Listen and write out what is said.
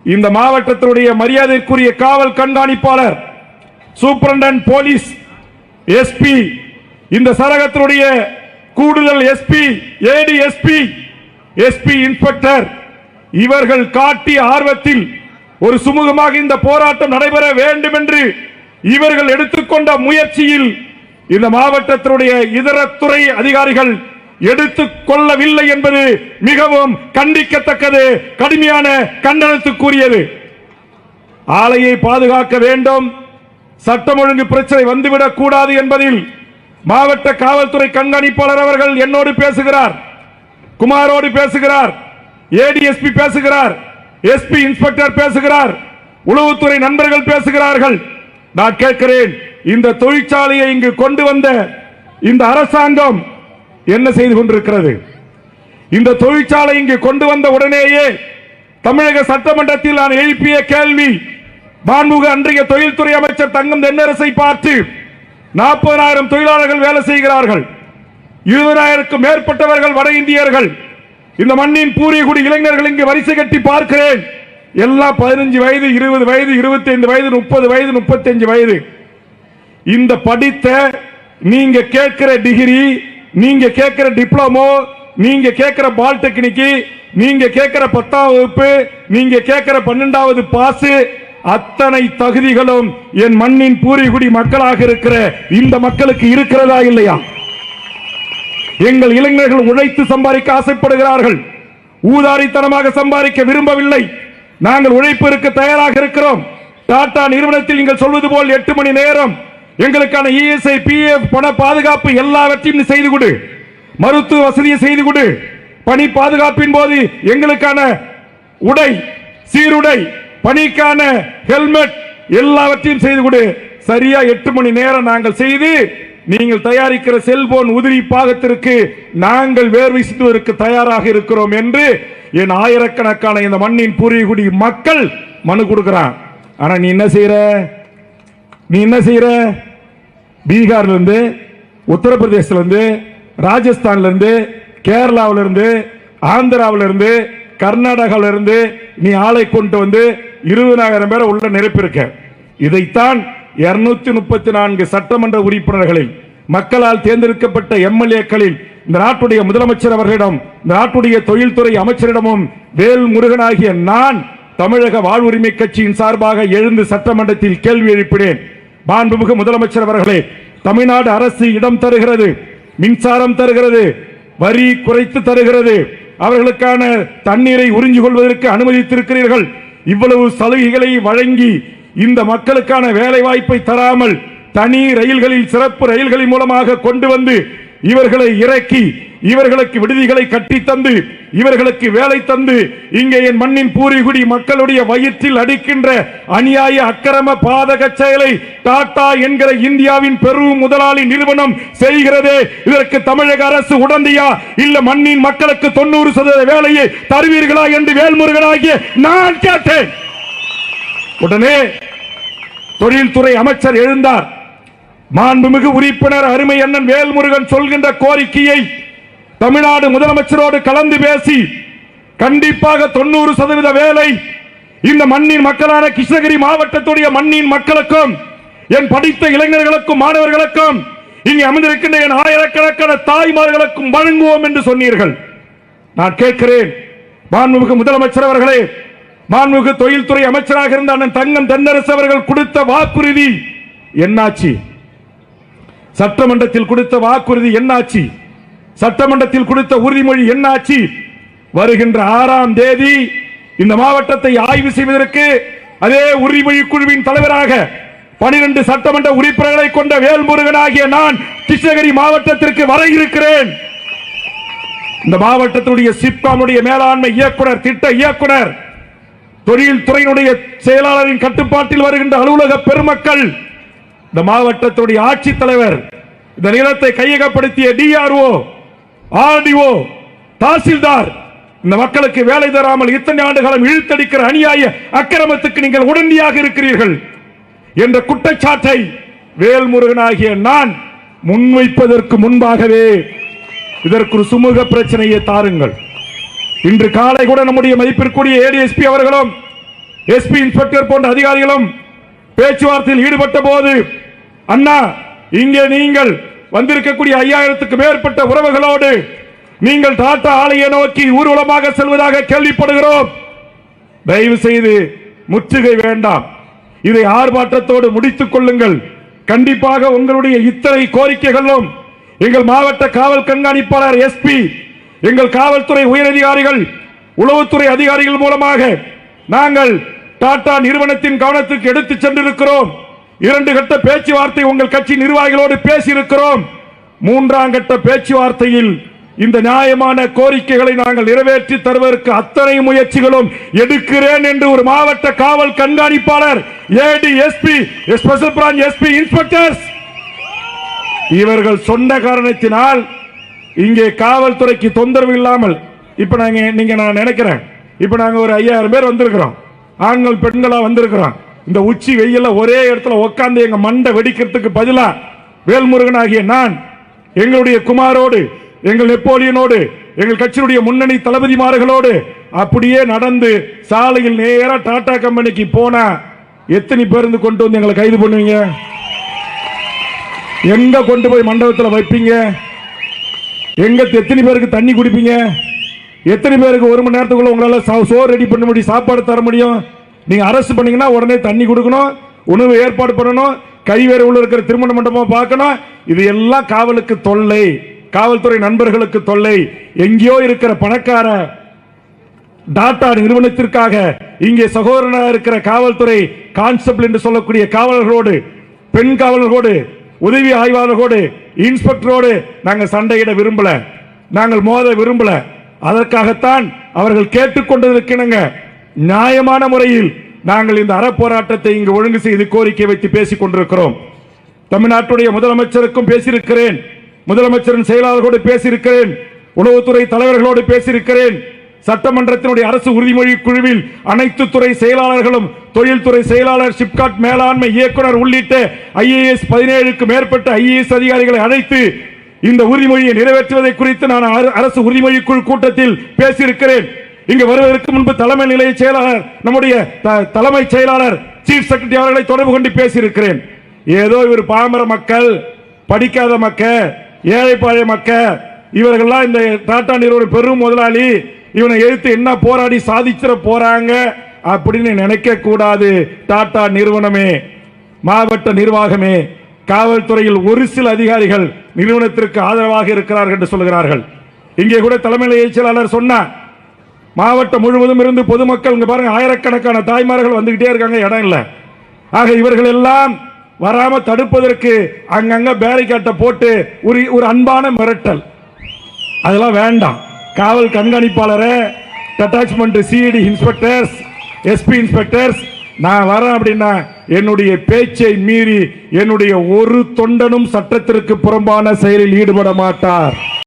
இந்த மாவட்டத்தினுடைய மரியாதைக்குரிய காவல் கண்காணிப்பாளர், சூப்பரண்டன்ட் போலீஸ், எஸ்பி, இந்த சரகத்தினுடைய கூடுதல் எஸ்பி, ஏடிஎஸ்பி, எஸ்பி இன்ஸ்பெக்டர் இவர்கள் காட்டிய ஆர்வத்தில் ஒரு சுமூகமாக இந்த போராட்டம் நடைபெற வேண்டும் என்று இவர்கள் எடுத்துக்கொண்ட முயற்சியில் இந்த மாவட்டத்தினுடைய இதர துறை அதிகாரிகள் எடுத்துக் கொள்ளவில்லை என்பது மிகவும் கண்டிக்கத்தக்கது, கடுமையான கண்டனத்துக்குரியது. ஆலையை பாதுகாக்க வேண்டும், சட்டம் ஒழுங்கு பிரச்சனை வந்துவிடக் கூடாது என்பதில் மாவட்ட காவல்துறை கண்காணிப்பாளர் அவர்கள் என்னோடு பேசுகிறார், குமாரோடு பேசுகிறார், ஏடிஎஸ்பி பேசுகிறார், எஸ்பி இன்ஸ்பெக்டர் பேசுகிறார், உளவுத்துறை நண்பர்கள் பேசுகிறார்கள். நான் கேட்கிறேன், இந்த தொழிற்சாலையை இங்கு கொண்டு வந்த இந்த அரசாங்கம் என்ன செய்து கொண்டிருக்கிறது? இந்த தொழிற்சாலை இங்கு கொண்டு வந்த உடனேயே தமிழக சட்டமன்றத்தில் நான் எழுப்பிய கேள்வி, மாண்புமிகு அன்றைய தொழில்துறை அமைச்சர் தங்கம் தென்னரசை பார்த்து 40,000 தொழிலாளர்கள் வேலை செய்கிறார்கள், 20,000க்கும் மேற்பட்டவர்கள் வட இந்தியர்கள், இந்த மண்ணின் பூர்வீகுடி இளைஞர்கள் இங்கு வரிசை கட்டி பார்க்கிறேன், எல்லாம் 15 வயது, 20 வயது, 25 வயது, 30 வயது, 35 வயது. இந்த படித்த நீங்க கேட்கிற டிகிரி, நீங்க கேட்கிற டிப்ளமோ, நீங்க கேட்கிற பாலிடெக்னிக், நீங்க கேட்கிற 10ஆம் வகுப்பு, நீங்க கேட்கிற 12வது பாஸ், அத்தனை தகுதிகளும் என் மண்ணின் பூர்வீகுடி மக்களாக இருக்கிற இந்த மக்களுக்கு இருக்கிறதா இல்லையா? எங்கள் இளைஞர்கள் உழைத்து சம்பாதிக்க ஆசைப்படுகிறார்கள், ஊதாரித்தனமாக சம்பாதிக்க விரும்பவில்லை. நாங்கள் உழைப்பிற்கு தயாராக இருக்கிறோம். டாடா நிறுவனத்தில் நீங்கள் சொல்வது போல் 8 மணி நேரம் எங்களுக்கான இஎஸ்ஐ, பிஎஃப், பண பாதுகாப்பு எல்லாவற்றையும் செய்து கொடு, மருத்துவ வசதியை செய்து கொடு, பணி பாதுகாப்பின் போது எங்களுக்கான உடை, சீருடை, பணிக்கான ஹெல்மெட் எல்லாவற்றையும் செய்து கொடு. சரியா 8 மணி நேரம் நாங்கள் செய்து நீங்கள் தயாரிக்கிற செல்போன் உதிரி பாகத்திற்கு நாங்கள் வேர்வை சிந்துவதற்கு தயாராக இருக்கிறோம் என்று என் ஆயிரக்கணக்கான இந்த மண்ணின் பூர்வீகுடி மக்கள் மனு கொடுக்கிறான். ஆனா நீ என்ன செய்யற? பீகார்ல இருந்து, உத்தரப்பிரதேசல இருந்து, ராஜஸ்தான்ல இருந்து, கேரளாவில இருந்து, ஆந்திராவில இருந்து, கர்நாடகாவில இருந்து நீ ஆளை கொண்டு வந்து 20,000 பேரை உள்ள நிரப்பியிருக்க. இதைத்தான் 234 சட்டமன்ற உறுப்பினர்களில், மக்களால் தேர்ந்தெடுக்கப்பட்ட எம்எல்ஏக்களில் இந்த நாட்டுடைய முதலமைச்சர் அவர்களிடம், இந்த நாட்டுடைய தொழில்துறை அமைச்சரிடமும் வேல் முருகனாகிய நான் தமிழக வாழ்வுரிமை கட்சியின் சார்பாக எழுந்து சட்டமன்றத்தில் கேள்வி எழுப்பினேன். மாண்புமிகு முதலமைச்சர் அவர்களே, தமிழ்நாடு அரசு இடம் தருகிறது, மின்சாரம் தருகிறது, வரி குறைத்து தருகிறது, அவர்களுக்கான தண்ணீரை உறிஞ்சிக் கொள்வதற்கு அனுமதித்திருக்கிறீர்கள். இவ்வளவு சலுகைகளை வழங்கி இந்த மக்களுக்கான வேலை வாய்ப்பை தராமல் தனி ரயில்களில், சிறப்பு ரயில்களின் மூலமாக கொண்டு வந்து இவர்களை இறக்கி இவர்களுக்கு விடுதிகளை கட்டி தந்து இவர்களுக்கு வேலை தந்து இங்கே என் மண்ணின் பூர்வீகுடி மக்களுடைய வயிற்றில் அடிக்கின்ற அநியாய அக்கிரம பாதக செயலை டாடா என்கிற இந்தியாவின் பெரும் முதலாளி நிறுவனம் செய்கிறதே, இதற்கு தமிழக அரசு உடந்தையா இல்ல மண்ணின் மக்களுக்கு 90% வேலையை தருவீர்களா என்று வேல்முருகனாகிய நான் கேட்டேன். உடனே தொழில்துறை அமைச்சர் எழுந்தார். மாண்புமிகு உறுப்பினர் அருமை அண்ணன் வேல்முருகன் சொல்கின்ற கோரிக்கையை தமிழ்நாடு முதலமைச்சரோடு கலந்து பேசி கண்டிப்பாக 90% வேலை இந்த மண்ணின் மக்களான கிருஷ்ணகிரி மாவட்டத்துடைய மண்ணின் மக்களுக்கும், என் படித்த இளைஞர்களுக்கும், மாணவர்களுக்கும், இங்கே அமர்ந்திருக்கின்ற என் ஆயிரக்கணக்கான தாய்மார்களுக்கும் வழங்குவோம் என்று சொன்னீர்கள். நான் கேட்கிறேன், மாண்புமிகு முதலமைச்சர் அவர்களே, மாண்புமிகு தொழில்துறை அமைச்சராக இருந்த அண்ணன் தங்கம் தென்னரசு அவர்கள் கொடுத்த வாக்குறுதி என்னாச்சு? சட்டமன்றத்தில் கொடுத்த வாக்குறுதி என்னாச்சு? சட்டமன்றத்தில் கொடுத்த உறுதிமொழி என்னாச்சு? வருகின்ற 6ஆம் தேதி இந்த மாவட்டத்தை ஆய்வு செய்வதற்கு அதே உறுதிமொழி குழுவின் தலைவராக 12 சட்டமன்ற உறுப்பினர்களை கொண்ட வேல்முருகனாகிய நான் கிருஷ்ணகிரி மாவட்டத்திற்கு வர இருக்கிறேன். இந்த மாவட்டத்துடைய சிப்காமுடைய மேலாண்மை இயக்குனர், திட்ட இயக்குனர், தொழில்துறையினுடைய செயலாளரின் கட்டுப்பாட்டில் வருகின்ற அலுவலக பெருமக்கள், இந்த மாவட்டத்துடைய ஆட்சித்தலைவர், இந்த நிலத்தை கையகப்படுத்திய டிஆர்ஓ, ஆர்டிஓ, தாசில்தார், இந்த மக்களுக்கு வேலை தராமல் இத்தனை ஆண்டு காலம் இழுத்தடிக்கிற அநியாய அக்கிரமத்துக்கு நீங்கள் உடனடியாக இருக்கிறீர்கள் என்ற குற்றச்சாட்டை வேல்முருகனாகிய நான் முன்வைப்பதற்கு முன்பாகவே இதற்கு ஒரு சுமூக பிரச்சனையை தாருங்கள். இன்று காலை கூட நம்முடைய மதிப்பிற்குரிய ஏடிஎஸ்பி அவர்களும் எஸ்பி இன்ஸ்பெக்டர் போன்ற அதிகாரிகளும் பேச்சுவார்த்தையில் ஈடுபட்ட போது, அண்ணா இங்கே நீங்கள் வந்திருக்கக்கூடிய 5000க்கு மேற்பட்ட உறவுகளோடு நீங்கள் டாடா ஆலையை நோக்கி ஊர்வலமாக செல்வதாக கேள்விப்படுகிறோம். தயவு செய்து முற்றுகை வேண்டாம், இதை ஆர்ப்பாட்டத்தோடு முடித்துக் கொள்ளுங்கள். கண்டிப்பாக உங்களுடைய இத்தனை கோரிக்கைகளும் எங்கள் மாவட்ட காவல் கண்காணிப்பாளர் எஸ்பி, எங்கள் காவல்துறை உயரதிகாரிகள், உளவுத்துறை அதிகாரிகள் மூலமாக நாங்கள் டாடா நிறுவனத்தின் கவனத்துக்கு எடுத்துச் சென்றிருக்கிறோம். 2 கட்ட பேச்சுவார்த்தை உங்கள் கட்சி நிர்வாகிகளோடு பேசியிருக்கிறோம். 3ஆம் கட்ட பேச்சுவார்த்தையில் இந்த நியாயமான கோரிக்கைகளை நாங்கள் நிறைவேற்றி தருவதற்கு அத்தனை முயற்சிகளும் எடுக்கிறேன் என்று ஒரு மாவட்ட காவல் கண்காணிப்பாளர், ADSP, special branch SP inspectors இவர்கள் சொன்ன காரணத்தினால் இங்கே காவல்துறைக்கு தொந்தரவு இல்லாமல் இப்ப நான் நினைக்கிறேன், இப்ப நாங்க ஒரு 5000 பேர் வந்திருக்கிறோம், ஆண்கள் பெண்களா வந்திருக்கிறோம். இந்த உச்சி வெயில ஒரே இடத்துல உட்கார்ந்து எங்க மண்டை வெடிக்கிறதுக்கு பதிலா வேல்முருகன் ஆகிய நான் எங்களுடைய குமாரோடு, எங்கள் நெப்போலியனோடு, எங்கள் கட்சியுடைய முன்னணி தளபதிமார்களோடு அப்படியே நடந்து சாலையில் நேரா டாடா கம்பெனிக்கு போனா எத்தனை பேருந்து கொண்டு வந்து எங்களை கைது பண்ணுவீங்க? எங்க கொண்டு போய் மண்டபத்தில் வைப்பீங்க? எங்க எத்தனை பேருக்கு தண்ணி குடிப்பீங்க? எத்தனை பேருக்கு 1 மணி நேரத்துக்குள்ள உங்களால சோறு ரெடி பண்ண முடியும், சாப்பாடு தர முடியும்? நீங்க அரசு பண்ணீங்கன்னா உடனே தண்ணி கொடுக்கணும், உணவு ஏற்பாடு பண்ணணும், கைவேறு உள்ள இருக்கிற திருமண மண்டபம் பார்க்கணும். இது எல்லாம் காவலுக்கு தொல்லை, காவல்துறை நண்பர்களுக்கு தொல்லை. எங்கேயோ இருக்கிற பணக்கார டாடா நிறுவனத்திற்காக இங்கே சகோதரனாக இருக்கிற காவல்துறை கான்ஸ்டபிள் என்று சொல்லக்கூடிய காவலர்களோடு, பெண் காவலர்களோடு, உதவி ஆய்வாளர்களோடு, இன்ஸ்பெக்டரோடு நாங்கள் சண்டையிட விரும்பல, நாங்கள் மோத விரும்பல. அதற்காகத்தான் அவர்கள் கேட்டுக்கொண்டதற்கிணங்க நியாயமான முறையில் நாங்கள் இந்த அறப்போராட்டத்தை இங்கு ஒழுங்கு செய்து கோரிக்கை வைத்து பேசிக் கொண்டிருக்கிறோம். தமிழ்நாட்டுடைய முதலமைச்சருக்கும் பேசியிருக்கிறேன், முதலமைச்சரின் செயலாளர்களோடு பேசியிருக்கிறேன், உளவுத்துறை தலைவர்களோடு பேசியிருக்கிறேன். சட்டமன்றத்தினுடைய அரசு உறுதிமொழி குழுவில் அனைத்து துறை செயலாளர்களும், தொழில்துறை செயலாளர், சிப்காட் மேலாண்மை இயக்குனர் உள்ளிட்ட IAS 17க்கு மேற்பட்ட IAS அதிகாரிகளை அழைத்து இந்த உறுதிமொழியை நிறைவேற்றுவதை குறித்து நான் அரசு உறுதிமொழி குழு கூட்டத்தில் பேசியிருக்கிறேன். இங்கு வருவதற்கு முன்பு தலைமை நிலைய செயலாளர், நம்முடைய தலைமைச் செயலாளர், சீஃப் செக்ரட்டரி அவர்களை தொடர்பு கொண்டு பேசியிருக்கிறேன். ஏதோ இவர் பாமர மக்கள், படிக்காத மக்கள், ஏழைப்பாளைய மக்கள், இவர்கள்லாம் இந்த டாடா நிறுவன பெரும் முதலாளி, இவனை எதிர்த்து என்ன போராடி சாதிச்சிட போறாங்க அப்படின்னு நினைக்க கூடாது. டாடா நிறுவனமே, மாவட்ட நிர்வாகமே, காவல்துறையில் ஒரு சில அதிகாரிகள் நிறுவனத்திற்கு ஆதரவாக இருக்கிறார்கள் என்று சொல்கிறார்கள். இங்கே கூட தலைமை நிலைய செயலாளர் சொன்னார், மாவட்டம் முழுவதும் இருந்து பொதுமக்கள் இங்க பாருங்க ஆயிரக்கணக்கான தாய்மார்கள் வந்துகிட்டே இருக்காங்க, இடம் இல்ல. ஆக இவர்கள் எல்லாம் வராம தடுப்பதற்கு அங்கங்க பேரிகேட்டை போட்டு ஒரு அன்பான மிரட்டல், அதெல்லாம் வேண்டாம். காவல் கண்காணிப்பாளரை, attachment CID inspectors, SP inspectors, நான் வரேன் அப்படின்னா என்னுடைய பேச்சை மீறி என்னுடைய ஒரு தொண்டனும் சட்டத்திற்கு புறம்பான செயலில் ஈடுபட மாட்டார்.